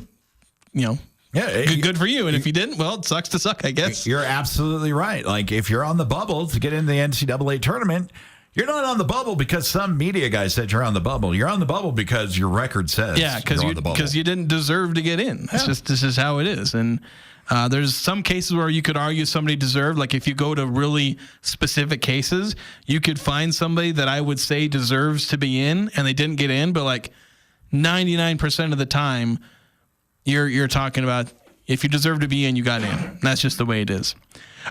Yeah, good for you. And if you didn't, well, it sucks to suck, I guess. You're absolutely right. Like, if you're on the bubble to get into the NCAA tournament, you're not on the bubble because some media guy said you're on the bubble. You're on the bubble because your record says because you didn't deserve to get in. This is how it is. And there's some cases where you could argue somebody deserved. Like, if you go to really specific cases, you could find somebody that I would say deserves to be in, and they didn't get in. But like 99% of the time, You're talking about if you deserve to be in, you got in. That's just the way it is.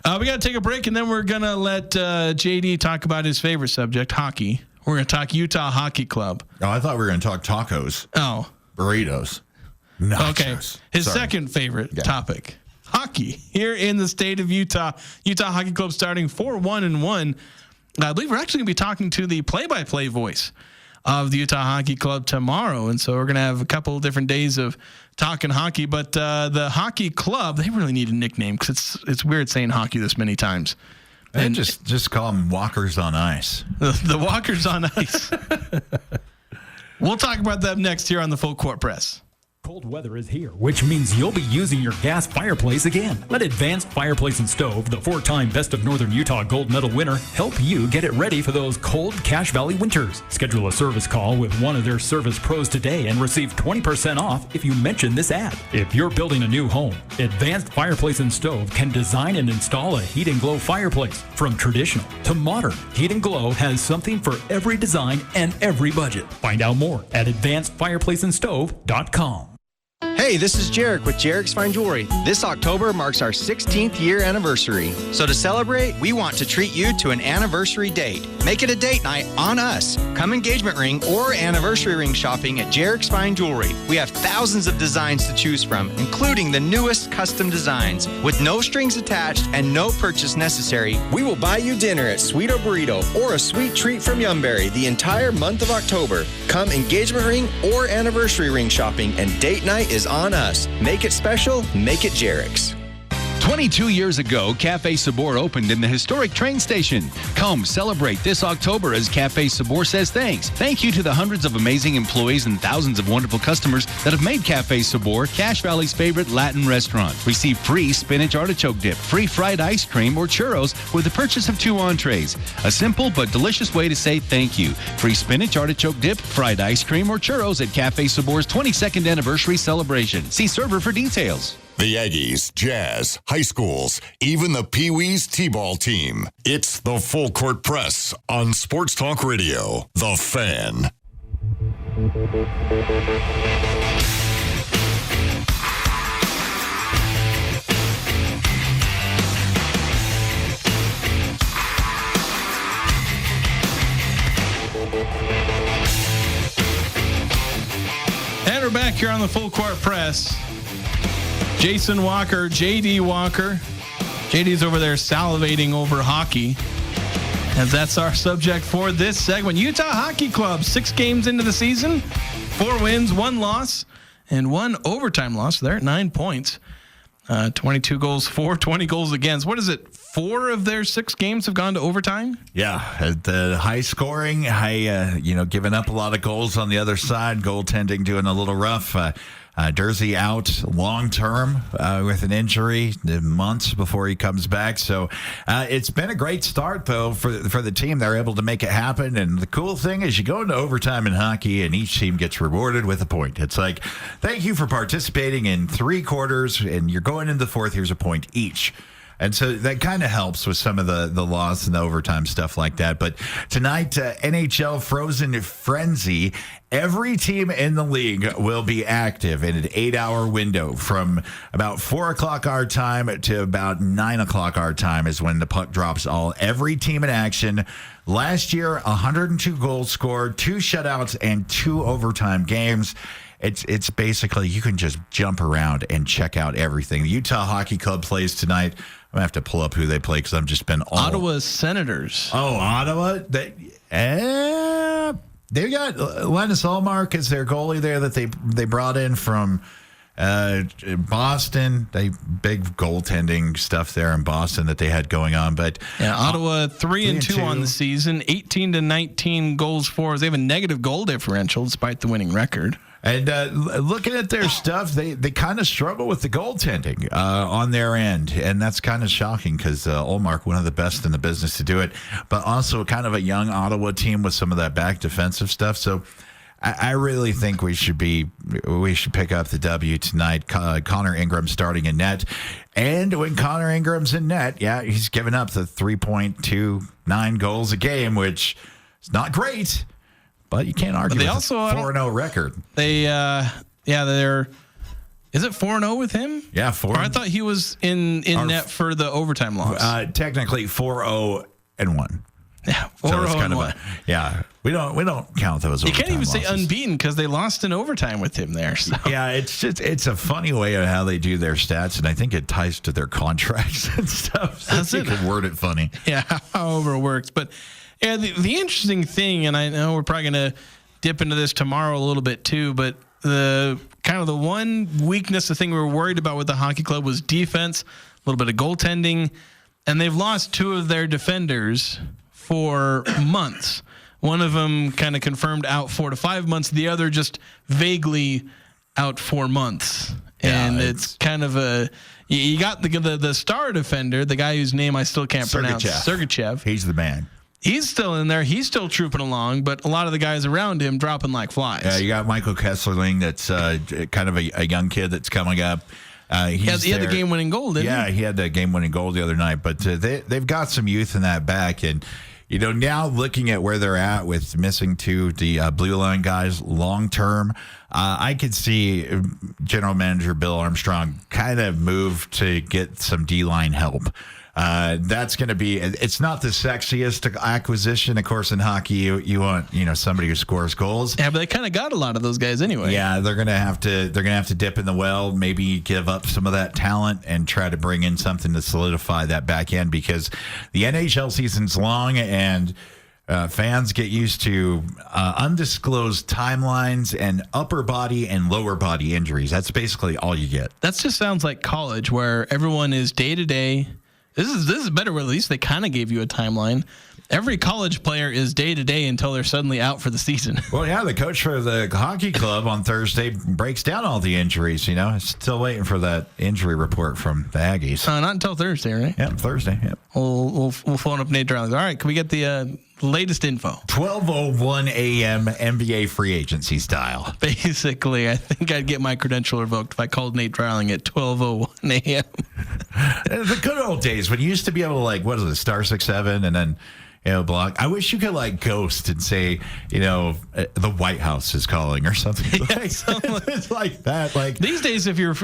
We got to take a break, and then we're going to let JD talk about his favorite subject, hockey. We're going to talk Utah Hockey Club. Oh, I thought we were going to talk tacos. Oh. Burritos. Nachos. Okay. His second favorite topic, hockey. Here in the state of Utah, Utah Hockey Club starting 4-1-1. I believe we're actually going to be talking to the play-by-play voice of the Utah Hockey Club tomorrow. And so we're going to have a couple of different days of talking hockey. But the hockey club, they really need a nickname because it's weird saying hockey this many times. And just call them Walkers on Ice. The Walkers on Ice. We'll talk about that next here on the Full Court Press. Cold weather is here, which means you'll be using your gas fireplace again. Let Advanced Fireplace and Stove, the 4-time Best of Northern Utah gold medal winner, help you get it ready for those cold Cache Valley winters. Schedule a service call with one of their service pros today and receive 20% off if you mention this ad. If you're building a new home, Advanced Fireplace and Stove can design and install a heat and glow fireplace. From traditional to modern, Heat and Glow has something for every design and every budget. Find out more at advancedfireplaceandstove.com. Hey, this is Jarek with Jarek's Fine Jewelry. This October marks our 16th year anniversary. So to celebrate, we want to treat you to an anniversary date. Make it a date night on us. Come engagement ring or anniversary ring shopping at Jarek's Fine Jewelry. We have thousands of designs to choose from, including the newest custom designs. With no strings attached and no purchase necessary, we will buy you dinner at Sweeto Burrito or a sweet treat from Yumberry the entire month of October. Come engagement ring or anniversary ring shopping, and date night is on us. Make it special, make it Jarek's. 22 years ago, Cafe Sabor opened in the historic train station. Come celebrate this October as Cafe Sabor says thanks. Thank you to the hundreds of amazing employees and thousands of wonderful customers that have made Cafe Sabor Cache Valley's favorite Latin restaurant. Receive free spinach artichoke dip, free fried ice cream, or churros with the purchase of 2 entrees. A simple but delicious way to say thank you. Free spinach artichoke dip, fried ice cream, or churros at Cafe Sabor's 22nd anniversary celebration. See server for details. The Aggies, Jazz, high schools, even the Pee Wee's T-ball team. It's the Full Court Press on Sports Talk Radio, The Fan. And we're back here on the Full Court Press. Jason Walker, JD Walker. JD's over there salivating over hockey, as that's our subject for this segment. Utah Hockey Club, 6 games into the season, 4 wins, 1 loss, and 1 overtime loss. They're at 9 points. 22 goals for, 20 goals against. What is it? 4 of their 6 games have gone to overtime? Yeah, the high scoring, giving up a lot of goals on the other side, goaltending doing a little rough. Jersey out long term with an injury, months before he comes back. So it's been a great start, though, for the team. They're able to make it happen. And the cool thing is you go into overtime in hockey, and each team gets rewarded with a point. It's like, thank you for participating in 3 quarters, and you're going into the fourth. Here's a point each. And so that kind of helps with some of the loss and the overtime stuff like that. But tonight, NHL Frozen Frenzy, every team in the league will be active in an 8-hour window from about 4 o'clock our time to about 9 o'clock our time is when the puck drops. Every team in action. Last year, 102 goals scored, 2 shutouts, and 2 overtime games. It's basically you can just jump around and check out everything. The Utah Hockey Club plays tonight. I'm going to have to pull up who they play because I've just been all... Ottawa Senators. Oh, Ottawa? They got Linus Ullmark as their goalie there that they brought in from Boston. Big goaltending stuff there in Boston that they had going on. But Ottawa 3-2 on the season, 18-19 goals for. They have a negative goal differential despite the winning record. And looking at their stuff, they kind of struggle with the goaltending on their end. And that's kind of shocking because Ullmark, one of the best in the business to do it, but also kind of a young Ottawa team with some of that back defensive stuff. So I really think we should pick up the W tonight. Connor Ingram starting in net. And when Connor Ingram's in net, he's given up the 3.29 goals a game, which is not great. But you can't argue with a 4-0 record. They're... Is it 4-0 with him? Yeah, 4. Or I thought he was in net for the overtime loss. Technically 4-0-1. Yeah, 4-0 so it's kind of we don't count those. You can't even say unbeaten because they lost in overtime with him there. So. Yeah, it's a funny way of how they do their stats, and I think it ties to their contracts and stuff. So you can word it funny. Yeah, however it works, but. Yeah, the interesting thing, and I know we're probably going to dip into this tomorrow a little bit too, but the one weakness, the thing we were worried about with the hockey club was defense, a little bit of goaltending, and they've lost 2 of their defenders for months. One of them kind of confirmed out 4 to 5 months, the other just vaguely out 4 months. And it's kind of you got the star defender, the guy whose name I still can't pronounce, Sergachev. He's the man. He's still in there. He's still trooping along, but a lot of the guys around him dropping like flies. Yeah, you got Michael Kesslerling that's kind of a young kid that's coming up. He had the game-winning goal, didn't he? Yeah, he had the game-winning goal the other night. But they've got some youth in that back. And, now looking at where they're at with missing 2 the blue line guys long-term, I could see General Manager Bill Armstrong kind of move to get some D-line help. That's going to be, it's not the sexiest acquisition. Of course, in hockey, you want, somebody who scores goals. Yeah, but they kind of got a lot of those guys anyway. Yeah, they're going to have to dip in the well, maybe give up some of that talent and try to bring in something to solidify that back end because the NHL season's long and fans get used to undisclosed timelines and upper body and lower body injuries. That's basically all you get. That just sounds like college where everyone is day to day. This is better where at least they kind of gave you a timeline. Every college player is day to day until they're suddenly out for the season. Well, yeah, the coach for the hockey club on Thursday breaks down all the injuries. Still waiting for that injury report from the Aggies. Not until Thursday, right? Yep, Thursday. Yep. We'll phone up Nate Darling. All right, can we get the latest info? 12:01 a.m. NBA free agency style. Basically, I think I'd get my credential revoked if I called Nate Darling at 12:01 a.m. The good old days when you used to be able to star 67 and then block. I wish you could ghost and say, the White House is calling or something. It's like that. These days, if your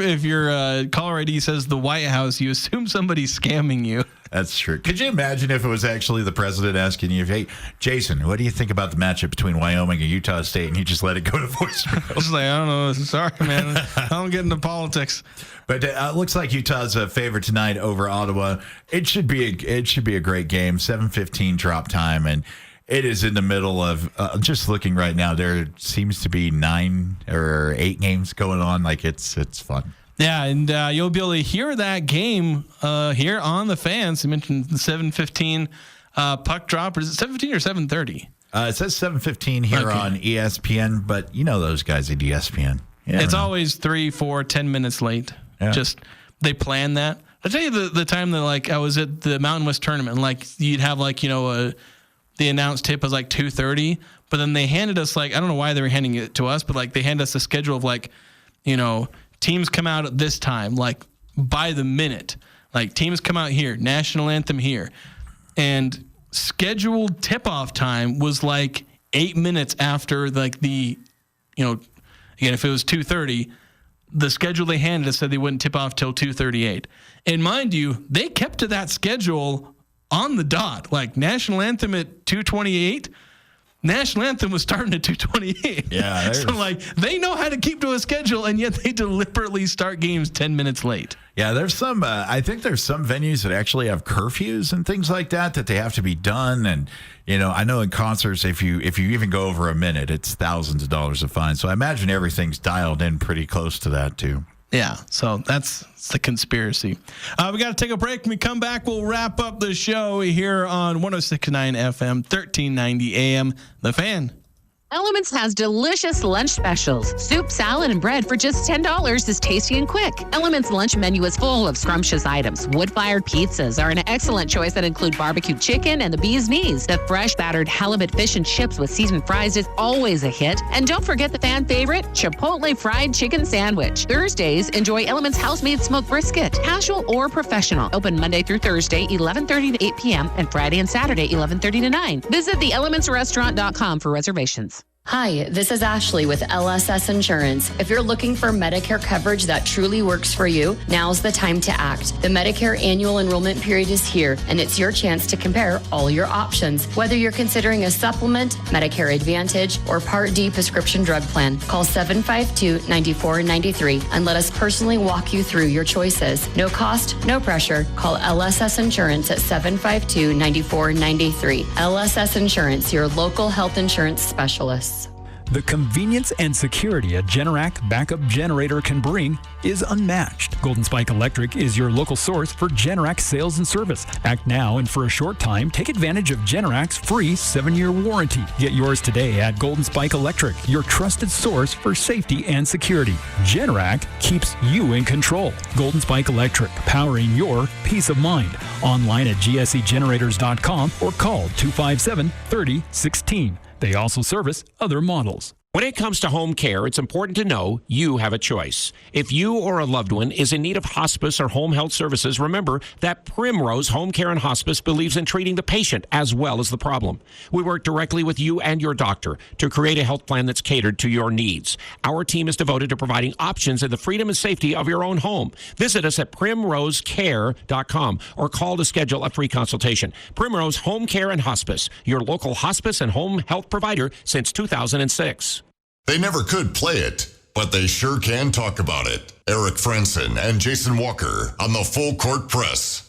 caller ID says the White House, you assume somebody's scamming you. That's true. Could you imagine if it was actually the president asking you, hey, Jason, what do you think about the matchup between Wyoming and Utah State? And you just let it go to voicemail. Just I don't know. Sorry, man. I don't get into politics. But it looks like Utah's a favorite tonight over Ottawa. It should be a great game. 7:15 drop time, and it is in the middle of just looking right now. There seems to be 9 or 8 games going on. It's fun. Yeah, and you'll be able to hear that game here on the Fans. You mentioned the 7:15 puck drop. Or is it 7:15 or 7:30? It says 7:15 here on ESPN, but those guys at ESPN. It's always 3, 4, 10 minutes late. Yeah. Just they plan that. I tell you the time that like I was at the Mountain West tournament, and like you'd have like the announced tip was like 2:30, but then they handed us like I don't know why they were handing it to us, but like they handed us a schedule of like teams come out at this time like by the minute, like teams come out here, national anthem here, and scheduled tip off time was like 8 minutes after like the again if it was 2:30. The schedule they handed us said they wouldn't tip off till 2:38. And mind you, they kept to that schedule on the dot. Like national anthem at 2:28. National anthem was starting at 2:28. Yeah. So like they know how to keep to a schedule, and yet they deliberately start games 10 minutes late. Yeah, there's some. I think there's some venues that actually have curfews and things like that they have to be done. And I know in concerts, if you even go over a minute, it's thousands of dollars of fine. So I imagine everything's dialed in pretty close to that too. Yeah, so that's the conspiracy. We got to take a break. When we come back, we'll wrap up the show here on 106.9 FM, 1390 AM. The Fan. Elements has delicious lunch specials. Soup, salad, and bread for just $10 is tasty and quick. Elements lunch menu is full of scrumptious items. Wood-fired pizzas are an excellent choice that include barbecue chicken and the bee's knees. The fresh battered halibut fish and chips with seasoned fries is always a hit. And don't forget the fan favorite, Chipotle fried chicken sandwich. Thursdays, enjoy Elements house-made smoked brisket, casual or professional. Open Monday through Thursday, 11:30 to 8 p.m. and Friday and Saturday, 11:30 to 9. Visit theelementsrestaurant.com for reservations. Hi, this is Ashley with LSS Insurance. If you're looking for Medicare coverage that truly works for you, now's the time to act. The Medicare annual enrollment period is here, and it's your chance to compare all your options. Whether you're considering a supplement, Medicare Advantage, or Part D prescription drug plan, call 752-9493 and let us personally walk you through your choices. No cost, no pressure. Call LSS Insurance at 752-9493. LSS Insurance, your local health insurance specialist. The convenience and security a Generac backup generator can bring is unmatched. Golden Spike Electric is your local source for Generac sales and service. Act now, and for a short time, take advantage of Generac's free 7-year warranty. Get yours today at Golden Spike Electric, your trusted source for safety and security. Generac keeps you in control. Golden Spike Electric, powering your peace of mind. Online at gsegenerators.com or call 257-3016. They also service other models. When it comes to home care, it's important to know you have a choice. If you or a loved one is in need of hospice or home health services, remember that Primrose Home Care and Hospice believes in treating the patient as well as the problem. We work directly with you and your doctor to create a health plan that's catered to your needs. Our team is devoted to providing options in the freedom and safety of your own home. Visit us at primrosecare.com or call to schedule a free consultation. Primrose Home Care and Hospice, your local hospice and home health provider since 2006. They never could play it, but they sure can talk about it. Eric Frandsen and Jason Walker on the Full Court Press.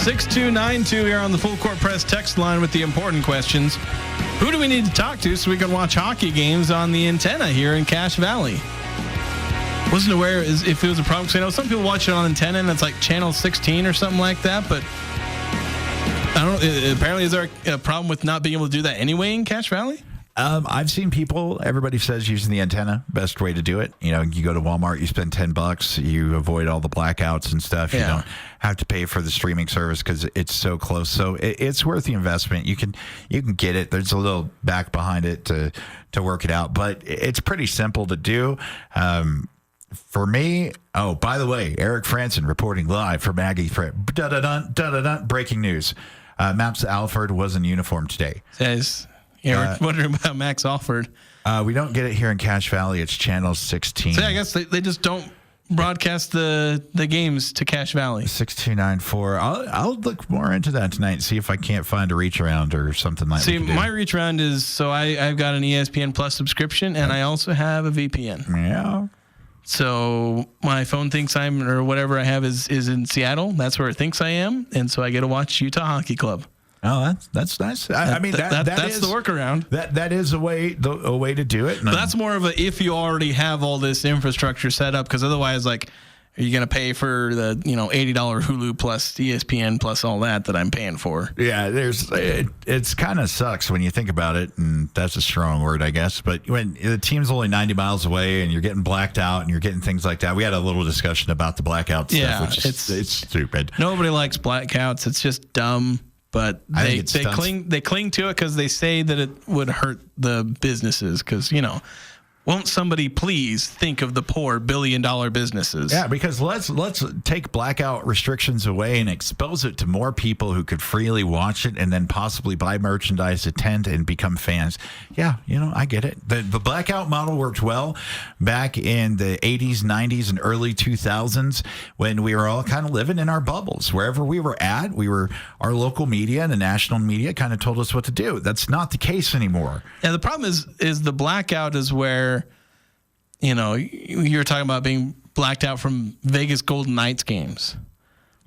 6292 here on the Full Court Press text line with the important questions. Who do we need to talk to so we can watch hockey games on the antenna here in Cache Valley? Wasn't aware if it was a problem, because I know some people watch it on antenna and it's like channel 16 or something like that, but I don't know. Apparently, is there a problem with not being able to do that anyway in Cache Valley? I've seen people, everybody says using the antenna, best way to do it. You know, you go to Walmart, you spend $10, you avoid all the blackouts and stuff. Yeah. You don't have to pay for the streaming service because it's so close. So it's worth the investment. You can get it. There's a little back behind it to work it out, but it's pretty simple to do. For me, oh, by the way, Eric Frandsen reporting live from Aggie. Breaking news. Maps Alford was in uniform today. Yeah, we're wondering about Max Alford. We don't get it here in Cache Valley. It's channel 16. So yeah, I guess they just don't broadcast the games to Cache Valley. 6294. I'll look more into that tonight and see if I can't find a reach around or something like that. See, my reach around is, I've got an ESPN Plus subscription and I also have a VPN. Yeah. So my phone thinks or whatever I have is in Seattle. That's where it thinks I am. And so I get to watch Utah Hockey Club. Oh, that's nice. I mean, that's the workaround. That is a way to do it. But that's more of a if you already have all this infrastructure set up, because otherwise, like, are you going to pay for the $80 Hulu plus ESPN plus all that I'm paying for? Yeah, it's kind of sucks when you think about it, and that's a strong word, I guess. But when the team's only 90 miles away and you're getting blacked out and you're getting things like that, we had a little discussion about the blackout stuff, which is it's stupid. Nobody likes blackouts. It's just dumb. But they cling to it because they say that it would hurt the businesses because, won't somebody please think of the poor billion-dollar businesses? Yeah, because let's take blackout restrictions away and expose it to more people who could freely watch it and then possibly buy merchandise, attend, and become fans. Yeah, I get it. The blackout model worked well back in the 80s, 90s, and early 2000s when we were all kind of living in our bubbles. Wherever we were at, our local media and the national media kind of told us what to do. That's not the case anymore. Yeah, the problem is the blackout is where you're talking about being blacked out from Vegas Golden Knights games.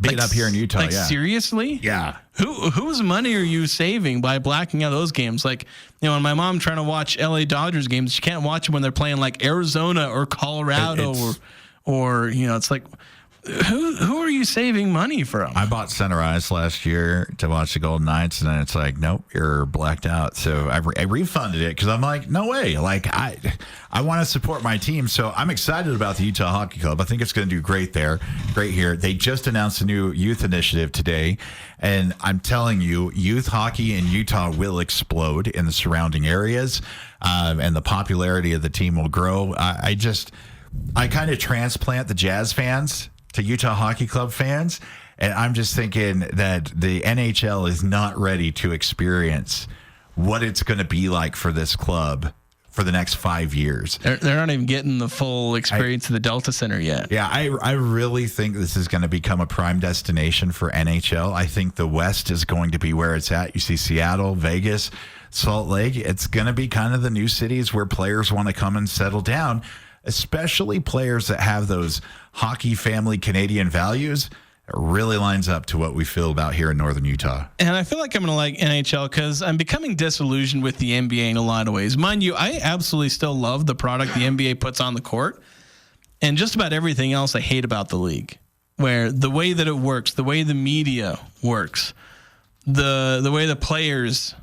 Being up here in Utah, like, seriously? Yeah. Whose money are you saving by blacking out those games? Like, when my mom trying to watch LA Dodgers games, she can't watch them when they're playing like Arizona or Colorado or it's like, who are you saving money from? I bought Center Ice last year to watch the Golden Knights, and then it's like, nope, you're blacked out. So I refunded it because I'm like, no way. Like, I want to support my team, so I'm excited about the Utah Hockey Club. I think it's going to do great here. They just announced a new youth initiative today, and I'm telling you, youth hockey in Utah will explode in the surrounding areas, and the popularity of the team will grow. I kind of transplant the Jazz fans to Utah Hockey Club fans, and I'm just thinking that the NHL is not ready to experience what it's going to be like for this club for the next 5 years. They're not even getting the full experience of the Delta Center yet. Yeah, I really think this is going to become a prime destination for NHL. I think the West is going to be where it's at. You see Seattle, Vegas, Salt Lake. It's going to be kind of the new cities where players want to come and settle down, especially players that have those hockey family Canadian values. It really lines up to what we feel about here in Northern Utah. And I feel like I'm going to like NHL because I'm becoming disillusioned with the NBA in a lot of ways. Mind you, I absolutely still love the product the NBA puts on the court. And just about everything else I hate about the league. Where the way that it works, the way the media works, the way the players,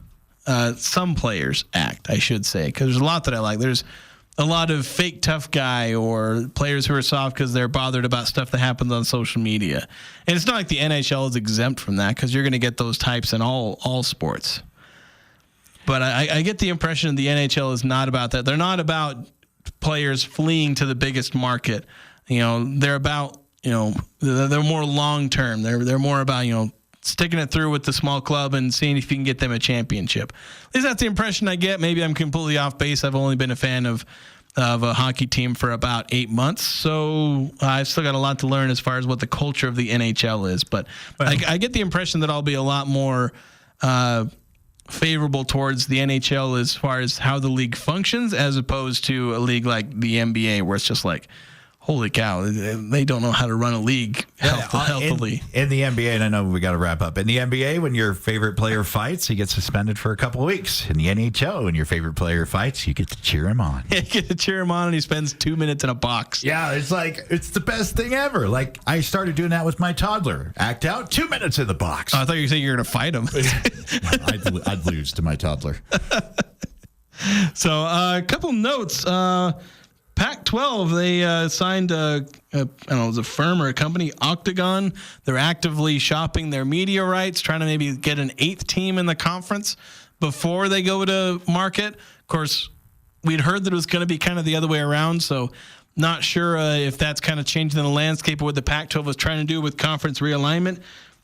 some players act, I should say. Because there's a lot that I like. There's a lot of fake tough guy or players who are soft because they're bothered about stuff that happens on social media. And it's not like the NHL is exempt from that because you're going to get those types in all sports. But I get the impression the NHL is not about that. They're not about players fleeing to the biggest market. They're about, they're more long-term. They're more about, sticking it through with the small club and seeing if you can get them a championship. At least that's the impression I get. Maybe I'm completely off base. I've only been a fan of a hockey team for about 8 months. So I've still got a lot to learn as far as what the culture of the NHL is. But I get the impression that I'll be a lot more favorable towards the NHL as far as how the league functions as opposed to a league like the NBA where it's just like, holy cow, they don't know how to run a league healthily. In the NBA, and I know we got to wrap up. In the NBA, when your favorite player fights, he gets suspended for a couple of weeks. In the NHL, when your favorite player fights, you get to cheer him on. You get to cheer him on, and he spends 2 minutes in a box. Yeah, it's the best thing ever. Like, I started doing that with my toddler. Act out, 2 minutes in the box. Oh, I thought you were saying you were going to fight him. I'd lose to my toddler. So, a couple notes. Pac-12, they signed I don't know, it was a firm or a company, Octagon. They're actively shopping their media rights, trying to maybe get an 8th team in the conference before they go to market. Of course, we'd heard that it was going to be kind of the other way around, so not sure if that's kind of changing the landscape of what the Pac-12 was trying to do with conference realignment.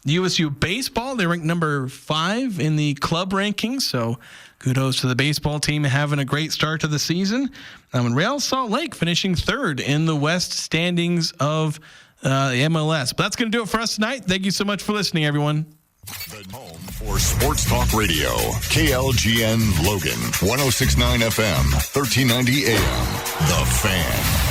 USU baseball, they ranked number 5 in the club rankings, so kudos to the baseball team having a great start to the season. And Real Salt Lake finishing 3rd in the West standings of the MLS. But that's going to do it for us tonight. Thank you so much for listening, everyone. The home for Sports Talk Radio, KLGN Logan, 106.9 FM, 1390 AM, The Fan.